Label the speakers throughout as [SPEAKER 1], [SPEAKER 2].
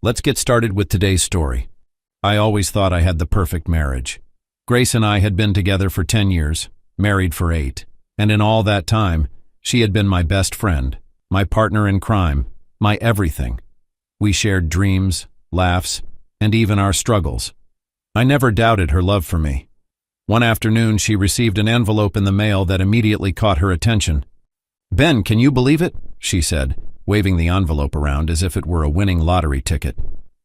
[SPEAKER 1] Let's get started with today's story. I always thought I had the perfect marriage. Grace and I had been together for 10 years, married for 8, and in all that time, she had been my best friend, my partner in crime, my everything. We shared dreams, laughs, and even our struggles. I never doubted her love for me. One afternoon, she received an envelope in the mail that immediately caught her attention. "Ben, can you believe it?" she said, waving the envelope around as if it were a winning lottery ticket.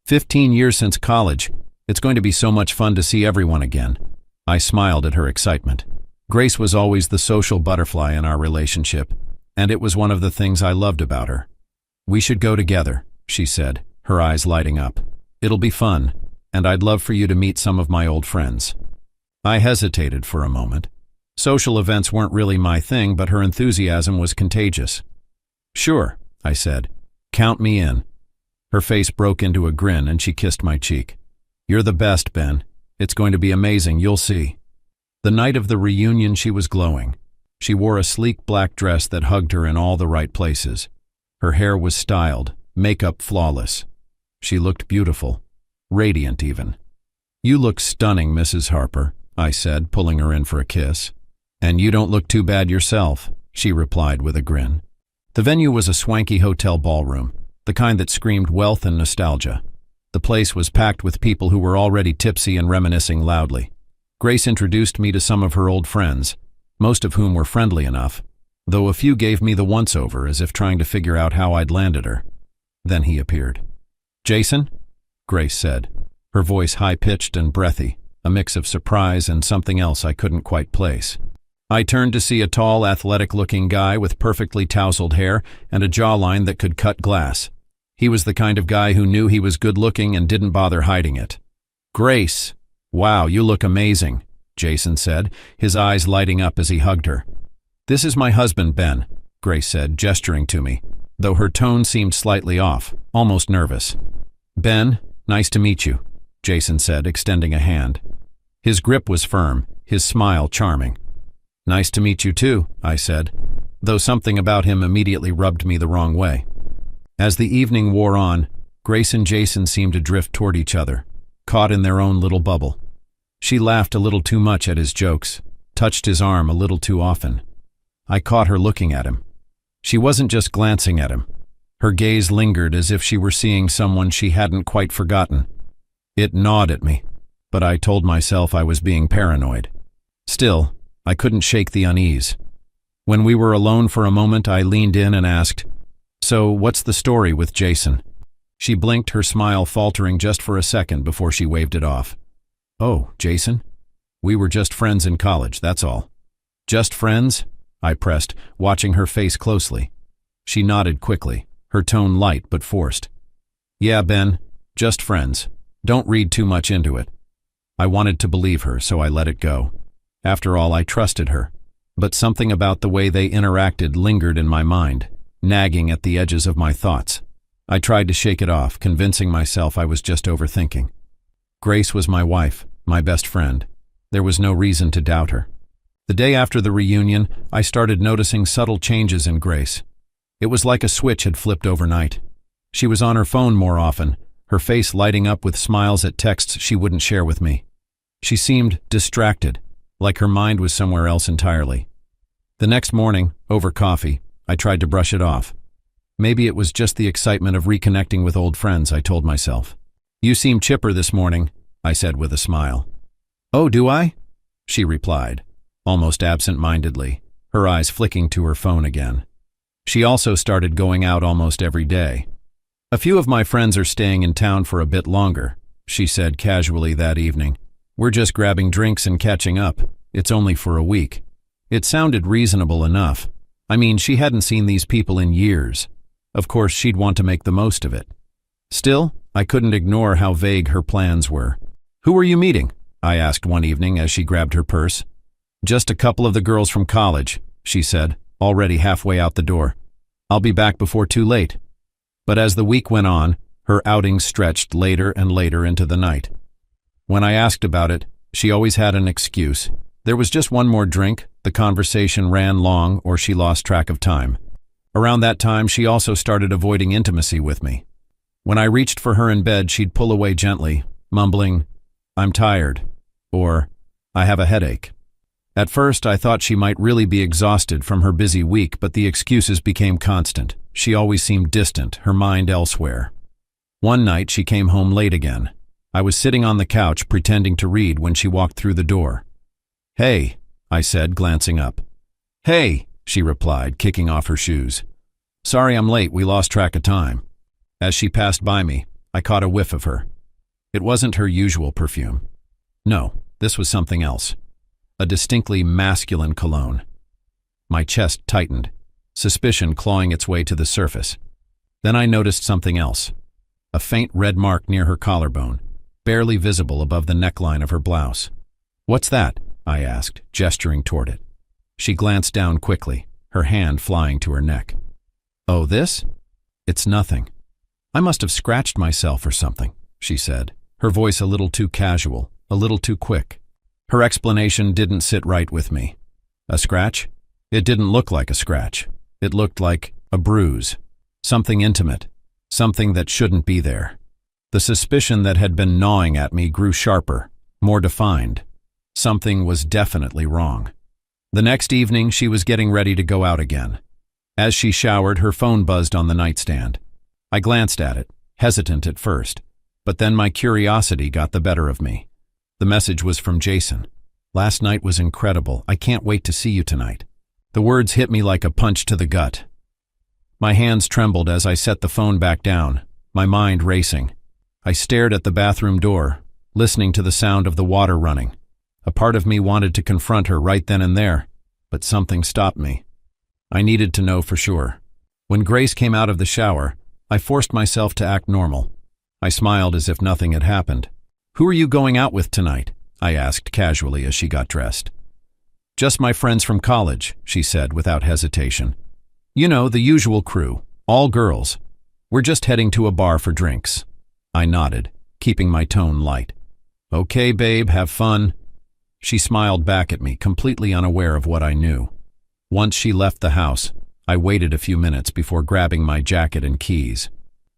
[SPEAKER 1] 15 years since college. It's going to be so much fun to see everyone again. I smiled at her excitement. Grace was always the social butterfly in our relationship, and it was one of the things I loved about her. "We should go together," she said, her eyes lighting up. "It'll be fun, and I'd love for you to meet some of my old friends." I hesitated for a moment. Social events weren't really my thing, but her enthusiasm was contagious. "Sure," I said. "Count me in." Her face broke into a grin and she kissed my cheek. "You're the best, Ben. It's going to be amazing, you'll see." The night of the reunion, she was glowing. She wore a sleek black dress that hugged her in all the right places. Her hair was styled, makeup flawless. She looked beautiful, radiant even. "You look stunning, Mrs. Harper," I said, pulling her in for a kiss. "And you don't look too bad yourself," she replied with a grin. The venue was a swanky hotel ballroom, the kind that screamed wealth and nostalgia. The place was packed with people who were already tipsy and reminiscing loudly. Grace introduced me to some of her old friends, most of whom were friendly enough, though a few gave me the once-over as if trying to figure out how I'd landed her. Then he appeared. "Jason?" Grace said, her voice high-pitched and breathy, a mix of surprise and something else I couldn't quite place. I turned to see a tall, athletic-looking guy with perfectly tousled hair and a jawline that could cut glass. He was the kind of guy who knew he was good-looking and didn't bother hiding it. "Grace, wow, you look amazing," Jason said, his eyes lighting up as he hugged her. "This is my husband, Ben," Grace said, gesturing to me, though her tone seemed slightly off, almost nervous. "Ben, nice to meet you," Jason said, extending a hand. His grip was firm, his smile charming. "Nice to meet you too," I said, though something about him immediately rubbed me the wrong way. As the evening wore on, Grace and Jason seemed to drift toward each other, caught in their own little bubble. She laughed a little too much at his jokes, touched his arm a little too often. I caught her looking at him. She wasn't just glancing at him. Her gaze lingered as if she were seeing someone she hadn't quite forgotten. It gnawed at me, but I told myself I was being paranoid. Still, I couldn't shake the unease. When we were alone for a moment, I leaned in and asked, "So, what's the story with Jason?" She blinked, her smile faltering just for a second before she waved it off. "Oh, Jason? We were just friends in college, that's all." "Just friends?" I pressed, watching her face closely. She nodded quickly, her tone light but forced. "Yeah, Ben, just friends. Don't read too much into it." I wanted to believe her, so I let it go. After all, I trusted her, but something about the way they interacted lingered in my mind, nagging at the edges of my thoughts. I tried to shake it off, convincing myself I was just overthinking. Grace was my wife, my best friend. There was no reason to doubt her. The day after the reunion, I started noticing subtle changes in Grace. It was like a switch had flipped overnight. She was on her phone more often, her face lighting up with smiles at texts she wouldn't share with me. She seemed distracted, like her mind was somewhere else entirely. The next morning, over coffee, I tried to brush it off. Maybe it was just the excitement of reconnecting with old friends, I told myself. "You seem chipper this morning," I said with a smile. "Oh, do I?" she replied, almost absent-mindedly, her eyes flicking to her phone again. She also started going out almost every day. "A few of my friends are staying in town for a bit longer," she said casually that evening. "We're just grabbing drinks and catching up. It's only for a week." It sounded reasonable enough. I mean, she hadn't seen these people in years. Of course, she'd want to make the most of it. Still, I couldn't ignore how vague her plans were. "Who are you meeting?" I asked one evening as she grabbed her purse. "Just a couple of the girls from college," she said, already halfway out the door. "I'll be back before too late." But as the week went on, her outings stretched later and later into the night. When I asked about it, she always had an excuse. There was just one more drink, the conversation ran long, or she lost track of time. Around that time, she also started avoiding intimacy with me. When I reached for her in bed, she'd pull away gently, mumbling, "I'm tired," or "I have a headache." At first, I thought she might really be exhausted from her busy week, but the excuses became constant. She always seemed distant, her mind elsewhere. One night, she came home late again. I was sitting on the couch pretending to read when she walked through the door. "Hey," I said, glancing up. "Hey," she replied, kicking off her shoes. "Sorry I'm late, we lost track of time." As she passed by me, I caught a whiff of her. It wasn't her usual perfume. No, this was something else. A distinctly masculine cologne. My chest tightened, suspicion clawing its way to the surface. Then I noticed something else. A faint red mark near her collarbone, barely visible above the neckline of her blouse. "What's that?" I asked, gesturing toward it. She glanced down quickly, her hand flying to her neck. "Oh, this? It's nothing. I must have scratched myself or something," she said, her voice a little too casual, a little too quick. Her explanation didn't sit right with me. A scratch? It didn't look like a scratch. It looked like a bruise. Something intimate. Something that shouldn't be there. The suspicion that had been gnawing at me grew sharper, more defined. Something was definitely wrong. The next evening, she was getting ready to go out again. As she showered, her phone buzzed on the nightstand. I glanced at it, hesitant at first, but then my curiosity got the better of me. The message was from Jason. "Last night was incredible. I can't wait to see you tonight." The words hit me like a punch to the gut. My hands trembled as I set the phone back down, my mind racing. I stared at the bathroom door, listening to the sound of the water running. A part of me wanted to confront her right then and there, but something stopped me. I needed to know for sure. When Grace came out of the shower, I forced myself to act normal. I smiled as if nothing had happened. "Who are you going out with tonight?" I asked casually as she got dressed. "Just my friends from college," she said without hesitation. "You know, the usual crew, all girls. We're just heading to a bar for drinks." I nodded, keeping my tone light. "Okay, babe, have fun." She smiled back at me, completely unaware of what I knew. Once she left the house, I waited a few minutes before grabbing my jacket and keys.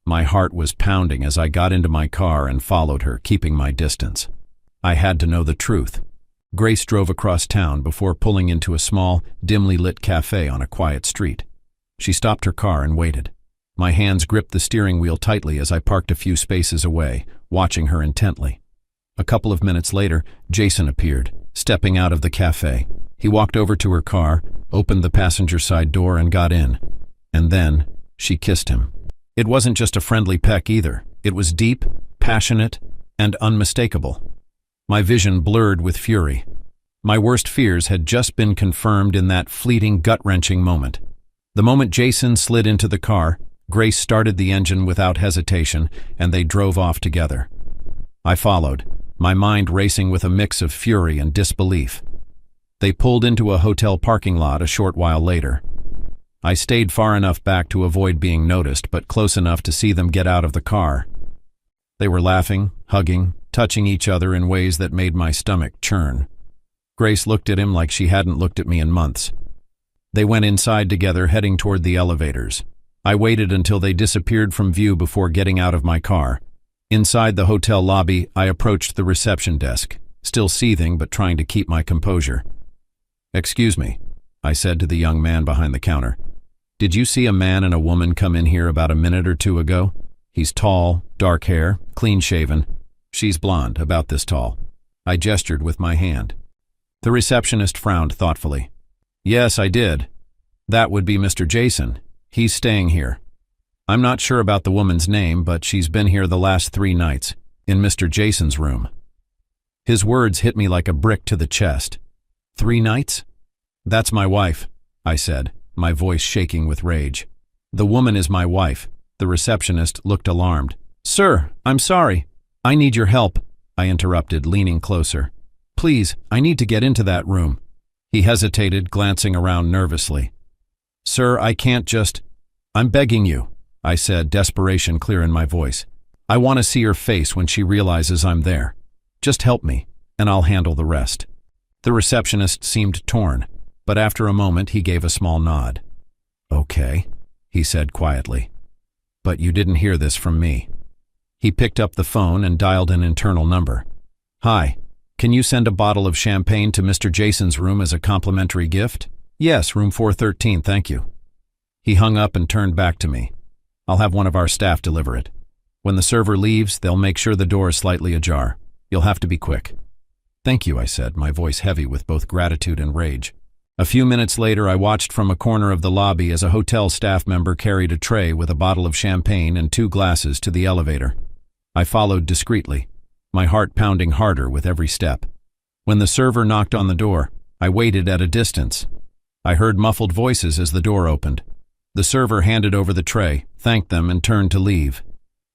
[SPEAKER 1] My heart was pounding as I got into my car and followed her, keeping my distance. I had to know the truth. Grace drove across town before pulling into a small, dimly lit cafe on a quiet street. She stopped her car and waited. My hands gripped the steering wheel tightly as I parked a few spaces away, watching her intently. A couple of minutes later, Jason appeared, stepping out of the cafe. He walked over to her car, opened the passenger side door and got in. And then, she kissed him. It wasn't just a friendly peck either. It was deep, passionate, and unmistakable. My vision blurred with fury. My worst fears had just been confirmed in that fleeting, gut-wrenching moment. The moment Jason slid into the car, Grace started the engine without hesitation, and they drove off together. I followed, my mind racing with a mix of fury and disbelief. They pulled into a hotel parking lot a short while later. I stayed far enough back to avoid being noticed, but close enough to see them get out of the car. They were laughing, hugging, touching each other in ways that made my stomach churn. Grace looked at him like she hadn't looked at me in months. They went inside together, heading toward the elevators. I waited until they disappeared from view before getting out of my car. Inside the hotel lobby, I approached the reception desk, still seething but trying to keep my composure. "Excuse me," I said to the young man behind the counter. "Did you see a man and a woman come in here about a minute or two ago? He's tall, dark hair, clean-shaven. She's blonde, about this tall." I gestured with my hand. The receptionist frowned thoughtfully. "Yes, I did. That would be Mr. Jason. He's staying here. I'm not sure about the woman's name, but she's been here the last 3 nights, in Mr. Jason's room." His words hit me like a brick to the chest. 3 nights? "That's my wife," I said, my voice shaking with rage. "The woman is my wife." The receptionist looked alarmed. "Sir, I'm sorry. I need your help," I interrupted, leaning closer. "Please, I need to get into that room." He hesitated, glancing around nervously. "Sir, I can't just—" "I'm begging you," I said, desperation clear in my voice. "I want to see her face when she realizes I'm there. Just help me, and I'll handle the rest." The receptionist seemed torn, but after a moment he gave a small nod. "Okay," he said quietly. But you didn't hear this from me. He picked up the phone and dialed an internal number. Hi, can you send a bottle of champagne to Mr. Jason's room as a complimentary gift? Yes, room 413, thank you. He hung up and turned back to me. I'll have one of our staff deliver it. When the server leaves, they'll make sure the door is slightly ajar. You'll have to be quick. Thank you, I said, my voice heavy with both gratitude and rage. A few minutes later, I watched from a corner of the lobby as a hotel staff member carried a tray with a bottle of champagne and 2 glasses to the elevator. I followed discreetly, my heart pounding harder with every step. When the server knocked on the door, I waited at a distance. I heard muffled voices as the door opened. The server handed over the tray, thanked them, and turned to leave.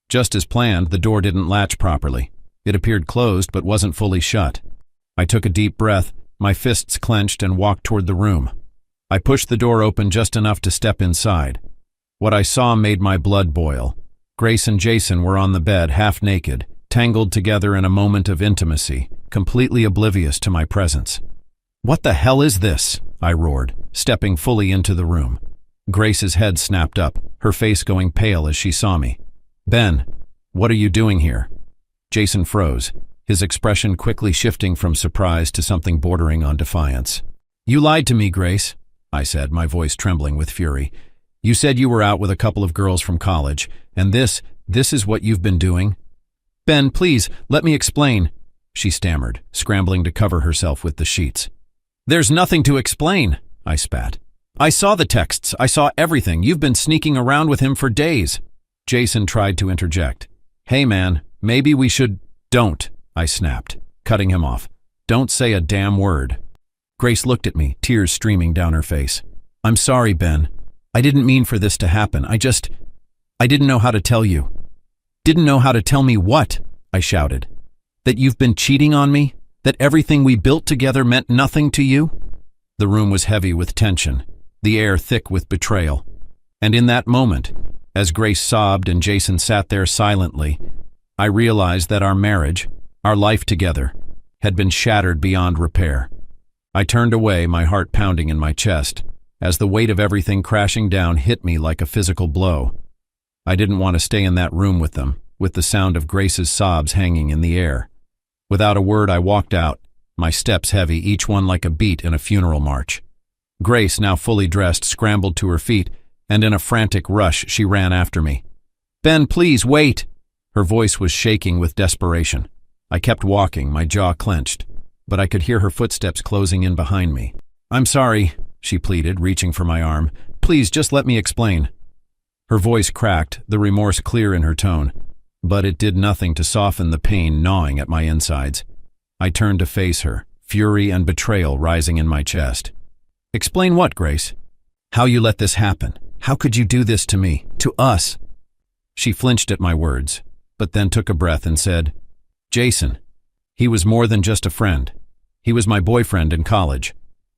[SPEAKER 1] Just as planned, the door didn't latch properly. It appeared closed but wasn't fully shut. I took a deep breath, my fists clenched, and walked toward the room. I pushed the door open just enough to step inside. What I saw made my blood boil. Grace and Jason were on the bed, half naked, tangled together in a moment of intimacy, completely oblivious to my presence. What the hell is this? I roared, stepping fully into the room. Grace's head snapped up, her face going pale as she saw me. Ben, what are you doing here? Jason froze, his expression quickly shifting from surprise to something bordering on defiance. You lied to me, Grace, I said, my voice trembling with fury. You said you were out with a couple of girls from college, and this is what you've been doing? Ben, please, let me explain, she stammered, scrambling to cover herself with the sheets. There's nothing to explain, I spat. I saw the texts, I saw everything. You've been sneaking around with him for days. Jason tried to interject. Hey man, maybe we should… Don't, I snapped, cutting him off. Don't say a damn word. Grace looked at me, tears streaming down her face. I'm sorry, Ben. I didn't mean for this to happen. I didn't know how to tell you. Didn't know how to tell me what? I shouted. That you've been cheating on me? That everything we built together meant nothing to you? The room was heavy with tension, the air thick with betrayal. And in that moment, as Grace sobbed and Jason sat there silently, I realized that our marriage, our life together, had been shattered beyond repair. I turned away, my heart pounding in my chest, as the weight of everything crashing down hit me like a physical blow. I didn't want to stay in that room with them, with the sound of Grace's sobs hanging in the air. Without a word, I walked out, my steps heavy, each one like a beat in a funeral march. Grace, now fully dressed, scrambled to her feet, and in a frantic rush, she ran after me. Ben, please, wait! Her voice was shaking with desperation. I kept walking, my jaw clenched, but I could hear her footsteps closing in behind me. I'm sorry, she pleaded, reaching for my arm. Please, just let me explain. Her voice cracked, the remorse clear in her tone, but it did nothing to soften the pain gnawing at my insides. I turned to face her, fury and betrayal rising in my chest. Explain what, Grace? How you let this happen? How could you do this to me? To us? She flinched at my words, but then took a breath and said, Jason, he was more than just a friend. He was my boyfriend in college.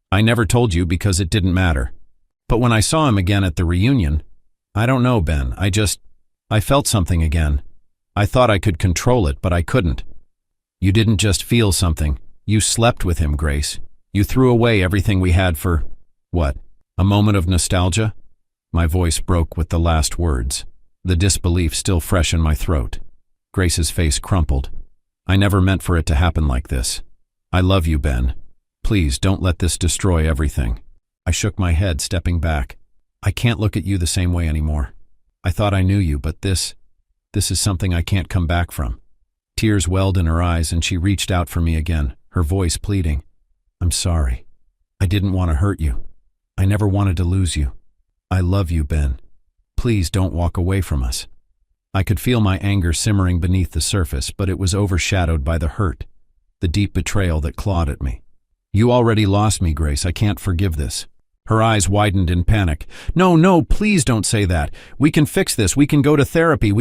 [SPEAKER 1] I never told you because it didn't matter. But when I saw him again at the reunion, I don't know, Ben, I felt something again. I thought I could control it, but I couldn't. You didn't just feel something. You slept with him, Grace. You threw away everything we had for, what, a moment of nostalgia? My voice broke with the last words, the disbelief still fresh in my throat. Grace's face crumpled. I never meant for it to happen like this. I love you, Ben. Please don't let this destroy everything. I shook my head, stepping back. I can't look at you the same way anymore. I thought I knew you, but this is something I can't come back from. Tears welled in her eyes and she reached out for me again, her voice pleading. I'm sorry. I didn't want to hurt you. I never wanted to lose you. I love you, Ben. Please don't walk away from us. I could feel my anger simmering beneath the surface, but it was overshadowed by the hurt, the deep betrayal that clawed at me. You already lost me, Grace. I can't forgive this. Her eyes widened in panic. No, please don't say that. We can fix this. We can go to therapy.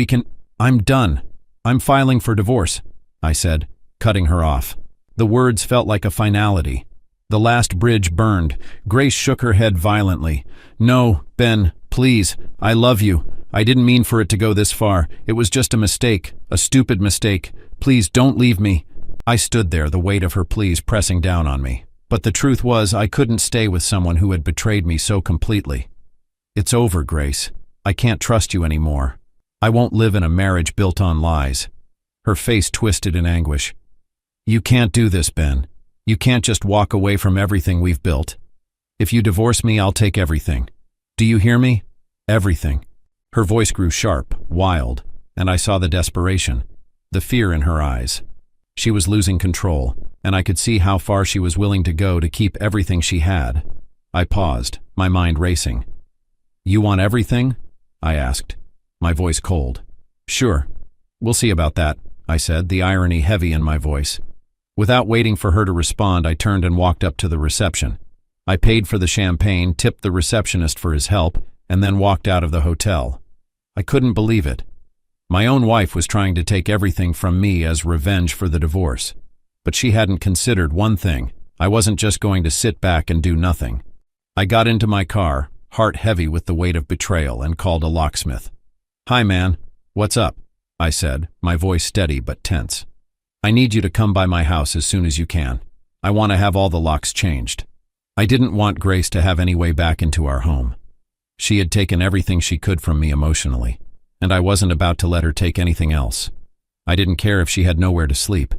[SPEAKER 1] I'm done. I'm filing for divorce, I said, cutting her off. The words felt like a finality. The last bridge burned. Grace shook her head violently. No, Ben, please. I love you. I didn't mean for it to go this far. It was just a mistake, a stupid mistake. Please don't leave me. I stood there, the weight of her pleas pressing down on me. But the truth was, I couldn't stay with someone who had betrayed me so completely. It's over, Grace. I can't trust you anymore. I won't live in a marriage built on lies. Her face twisted in anguish. You can't do this, Ben. You can't just walk away from everything we've built. If you divorce me, I'll take everything. Do you hear me? Everything. Her voice grew sharp, wild, and I saw the desperation, the fear in her eyes. She was losing control, and I could see how far she was willing to go to keep everything she had. I paused, my mind racing. You want everything? I asked, my voice cold. Sure. We'll see about that, I said, the irony heavy in my voice. Without waiting for her to respond, I turned and walked up to the reception. I paid for the champagne, tipped the receptionist for his help, and then walked out of the hotel. I couldn't believe it. My own wife was trying to take everything from me as revenge for the divorce. But she hadn't considered one thing. I wasn't just going to sit back and do nothing. I got into my car, heart heavy with the weight of betrayal, and called a locksmith. Hi, man. What's up? I said, my voice steady but tense. I need you to come by my house as soon as you can. I want to have all the locks changed. I didn't want Grace to have any way back into our home. She had taken everything she could from me emotionally, and I wasn't about to let her take anything else. I didn't care if she had nowhere to sleep.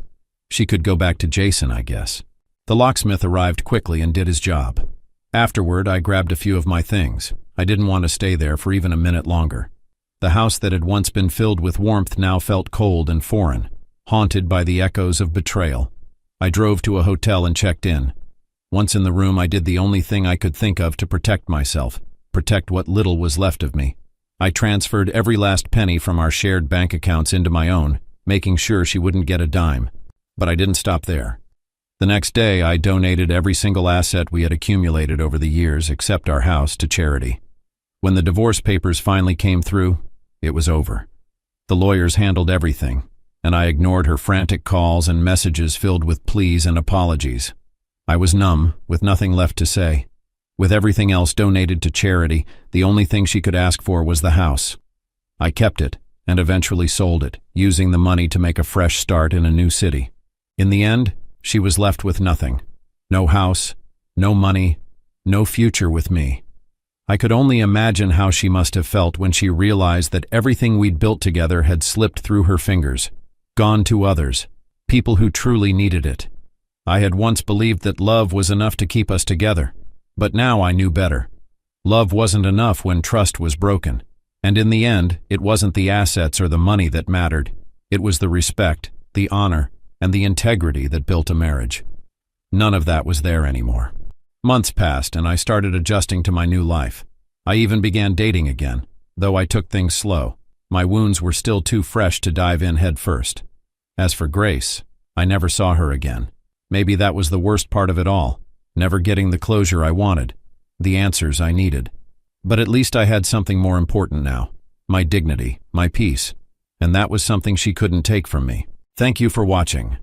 [SPEAKER 1] She could go back to Jason, I guess. The locksmith arrived quickly and did his job. Afterward, I grabbed a few of my things. I didn't want to stay there for even a minute longer. The house that had once been filled with warmth now felt cold and foreign, haunted by the echoes of betrayal. I drove to a hotel and checked in. Once in the room, I did the only thing I could think of to protect myself, protect what little was left of me. I transferred every last penny from our shared bank accounts into my own, making sure she wouldn't get a dime. But I didn't stop there. The next day, I donated every single asset we had accumulated over the years, except our house, to charity. When the divorce papers finally came through, it was over. The lawyers handled everything, and I ignored her frantic calls and messages filled with pleas and apologies. I was numb, with nothing left to say. With everything else donated to charity, the only thing she could ask for was the house. I kept it, and eventually sold it, using the money to make a fresh start in a new city. In the end, she was left with nothing. No house, no money, no future with me. I could only imagine how she must have felt when she realized that everything we'd built together had slipped through her fingers, gone to others, people who truly needed it. I had once believed that love was enough to keep us together, but now I knew better. Love wasn't enough when trust was broken, and in the end, it wasn't the assets or the money that mattered. It was the respect, the honor, and the integrity that built a marriage. None of that was there anymore. Months passed, and I started adjusting to my new life. I even began dating again, though I took things slow. My wounds were still too fresh to dive in head first. As for Grace, I never saw her again. Maybe that was the worst part of it all, never getting the closure I wanted, the answers I needed. But at least I had something more important now, my dignity, my peace, and that was something she couldn't take from me. Thank you for watching.